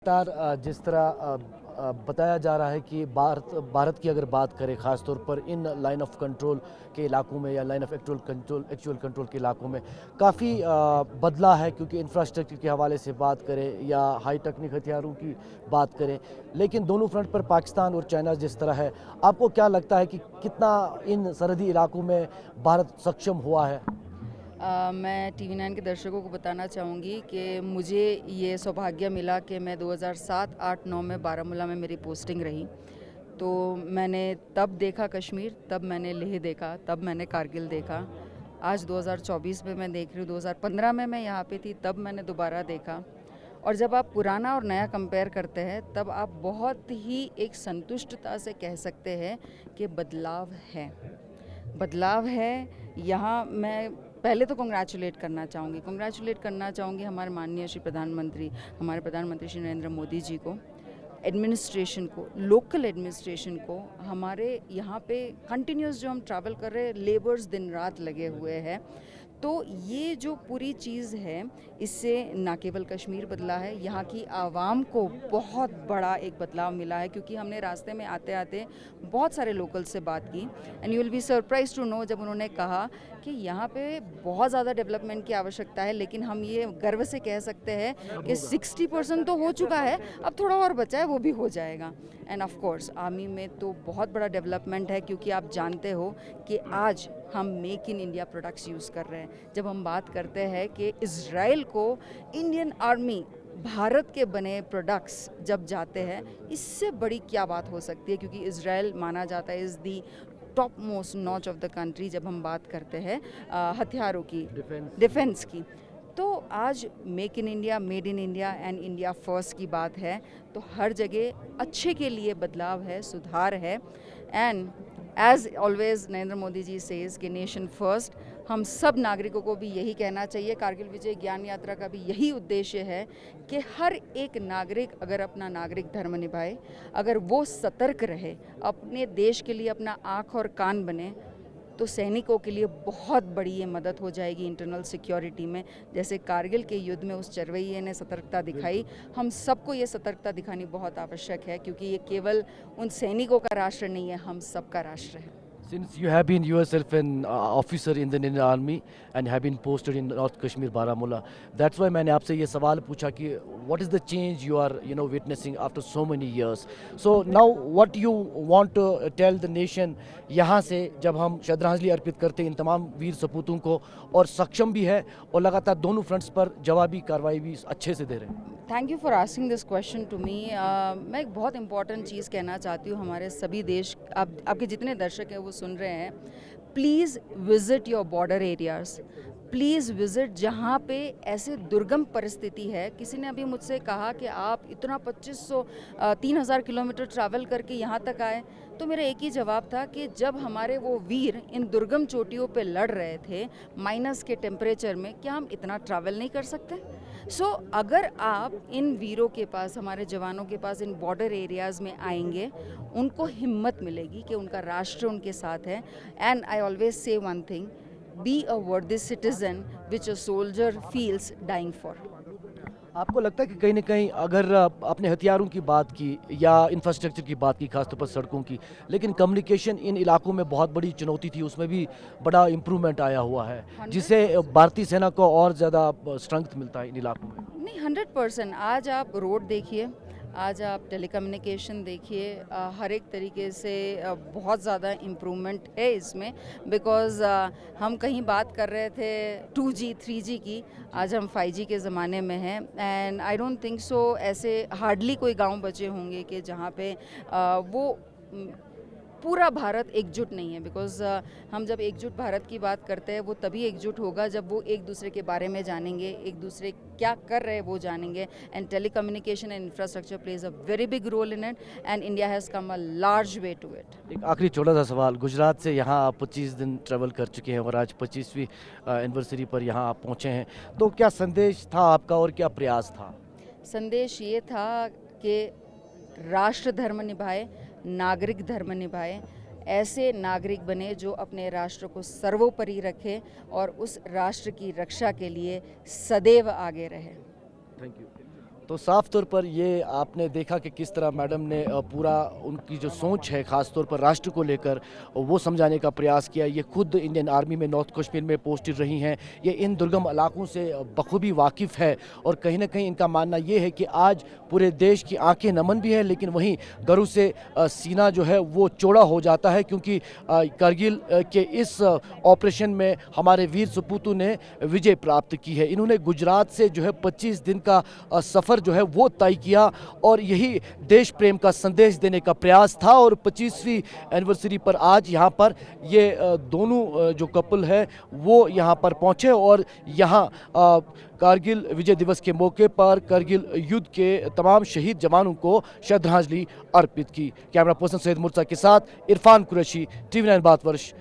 जिस तरह बताया जा रहा है कि भारत की अगर बात करें ख़ास तौर पर इन लाइन ऑफ कंट्रोल के इलाकों में या लाइन ऑफ एक्चुअल कंट्रोल के इलाकों में काफ़ी बदला है, क्योंकि इंफ्रास्ट्रक्चर के हवाले से बात करें या हाई टेक्निक हथियारों की बात करें, लेकिन दोनों फ्रंट पर पाकिस्तान और चाइना जिस तरह है, आपको क्या लगता है कि कितना इन सरहदी इलाकों में भारत सक्षम हुआ है? मैं टीवी 9 के दर्शकों को बताना चाहूँगी कि मुझे ये सौभाग्य मिला कि मैं 2007, 8, 9 में बारामूला में मेरी पोस्टिंग रही। तो मैंने तब देखा कश्मीर, तब मैंने लेह देखा, तब मैंने कारगिल देखा। आज 2024 में मैं देख रही हूँ, 2015 में मैं यहाँ पे थी, तब मैंने दोबारा देखा। और जब आप पुराना और नया कंपेयर करते हैं, तब आप बहुत ही एक संतुष्टता से कह सकते हैं कि बदलाव है। बदलाव है। यहाँ मैं पहले तो कांग्रेचुलेट करना चाहूँगी हमारे माननीय श्री प्रधानमंत्री श्री नरेंद्र मोदी जी को, एडमिनिस्ट्रेशन को, लोकल एडमिनिस्ट्रेशन को। हमारे यहाँ पे कंटिन्यूस जो हम ट्रैवल कर रहे हैं, लेबर्स दिन रात लगे हुए हैं। तो ये जो पूरी चीज़ है, इससे ना केवल कश्मीर बदला है, यहाँ की आवाम को बहुत बड़ा एक बदलाव मिला है, क्योंकि हमने रास्ते में आते आते बहुत सारे लोकल से बात की, and you will be surprise to know जब उन्होंने कहा कि यहाँ पे बहुत ज़्यादा डेवलपमेंट की आवश्यकता है, लेकिन हम ये गर्व से कह सकते हैं कि 60% तो हो चुका है, अब थोड़ा और बचा है, वो भी हो जाएगा। एंड ऑफ कोर्स आर्मी में तो बहुत बड़ा डेवलपमेंट है, क्योंकि आप जानते हो कि आज हम make in India products use कर रहे हैं। जब हम बात करते हैं कि इज़राइल को इंडियन आर्मी भारत के बने प्रोडक्ट्स जब जाते हैं, इससे बड़ी क्या बात हो सकती है, क्योंकि इज़राइल माना जाता है is the top most notch of the country जब हम बात करते हैं हथियारों की, डिफेंस की। तो आज make in India, made in India and India first की बात है, तो हर जगह अच्छे के लिए बदलाव है, सुधार है। And as always Narendra Modi ji says कि नेशन फर्स्ट। हम सब नागरिकों को भी यही कहना चाहिए, कारगिल विजय ज्ञान यात्रा का भी यही उद्देश्य है कि हर एक नागरिक अगर अपना नागरिक धर्म निभाए, अगर वो सतर्क रहे, अपने देश के लिए अपना आँख और कान बने, तो सैनिकों के लिए बहुत बड़ी ये मदद हो जाएगी इंटरनल सिक्योरिटी में। जैसे कारगिल के युद्ध में उस चरवैये ने सतर्कता दिखाई, हम सबको ये सतर्कता दिखानी बहुत आवश्यक है, क्योंकि ये केवल उन सैनिकों का राष्ट्र नहीं है, हम सबका राष्ट्र है। Since you have been yourself an officer in the Indian Army and have been posted in North Kashmir, Baramulla, that's why मैंने आपसे ये सवाल पूछा कि what is the change you are witnessing after so many years. So now what you want to tell the nation, यहाँ से जब हम श्रद्धांजलि अर्पित करते हैं इन तमाम वीर सपूतों को, और सक्षम भी है और लगातार दोनों फ्रंट्स पर जवाबी कार्रवाई भी अच्छे से दे रहे हैं। Thank you for asking this question to me. मैं एक बहुत इंपॉर्टेंट चीज़ कहना चाहती हूँ हमारे सभी देश, आपके जितने दर्शक हैं वो सुन रहे हैं। Please visit your border areas, please visit जहाँ पे ऐसे दुर्गम परिस्थिति है। किसी ने अभी मुझसे कहा कि आप इतना 2500 3000 किलोमीटर ट्रैवल करके यहाँ तक आए, तो मेरा एक ही जवाब था कि जब हमारे वो वीर इन दुर्गम चोटियों पे लड़ रहे थे माइनस के टेम्परेचर में, क्या हम इतना ट्रैवल नहीं कर सकते? सो अगर आप इन वीरों के पास, हमारे जवानों के पास इन बॉर्डर एरियाज़ में आएंगे, उनको हिम्मत मिलेगी कि उनका राष्ट्र उनके साथ है। And I always say one thing, be a worthy citizen which a soldier feels dying for. आपको लगता है कि कहीं ना कहीं अगर अपने हथियारों की बात की या इंफ्रास्ट्रक्चर की बात की, खासतौर पर सड़कों की, लेकिन कम्युनिकेशन इन इलाकों में बहुत बड़ी चुनौती थी, उसमें भी बड़ा इम्प्रूवमेंट आया हुआ है, जिससे भारतीय सेना को और ज़्यादा स्ट्रेंथ मिलता है इन इलाकों में? नहीं, 100%। आज आप रोड देखिए, आज आप टेलीकम्युनिकेशन देखिए, हर एक तरीके से बहुत ज़्यादा इम्प्रूवमेंट है इसमें। बिकॉज़ हम कहीं बात कर रहे थे 2G 3G की, आज हम 5G के ज़माने में हैं। And I don't think so ऐसे हार्डली कोई गांव बचे होंगे कि जहाँ पे वो पूरा भारत एकजुट नहीं है। बिकॉज़ हम जब एकजुट भारत की बात करते हैं, वो तभी एकजुट होगा जब वो एक दूसरे के बारे में जानेंगे, एक दूसरे क्या कर रहे हैं वो जानेंगे। And telecommunication and infrastructure plays a very big role in it, and India has come a large way to it. एक आखिरी छोटा सा सवाल, गुजरात से यहाँ आप 25 दिन ट्रैवल कर चुके हैं और आज 25वीं एनिवर्सरी पर यहाँ आप पहुँचे हैं, तो क्या संदेश था आपका और क्या प्रयास था? संदेश ये था कि राष्ट्र धर्म निभाए, नागरिक धर्म निभाए, ऐसे नागरिक बने जो अपने राष्ट्र को सर्वोपरि रखे और उस राष्ट्र की रक्षा के लिए सदैव आगे रहे। Thank you. तो साफ तौर पर ये आपने देखा कि किस तरह मैडम ने पूरा उनकी जो सोच है ख़ास तौर पर राष्ट्र को लेकर वो समझाने का प्रयास किया। ये खुद इंडियन आर्मी में नॉर्थ कश्मीर में पोस्टेड रही हैं, ये इन दुर्गम इलाकों से बखूबी वाकिफ़ है और कहीं ना कहीं इनका मानना ये है कि आज पूरे देश की आंखें नमन भी हैं, लेकिन वहीं गर्व से सीना जो है वो चौड़ा हो जाता है, क्योंकि कारगिल के इस ऑपरेशन में हमारे वीर सपूतों ने विजय प्राप्त की है। इन्होंने गुजरात से जो है 25 दिन का सफ़र जो है वो तय किया और यही देश प्रेम का संदेश देने का प्रयास था। और 25वीं एनिवर्सरी पर आज यहाँ पर ये दोनों जो कपल है वो यहाँ पर पहुँचे और यहाँ कारगिल विजय दिवस के मौके पर कारगिल युद्ध के तमाम शहीद जवानों को श्रद्धांजलि अर्पित की। कैमरा पर्सन सैयद मुर्तज़ा के साथ इरफान कुरैशी, TV9 भारतवर्ष।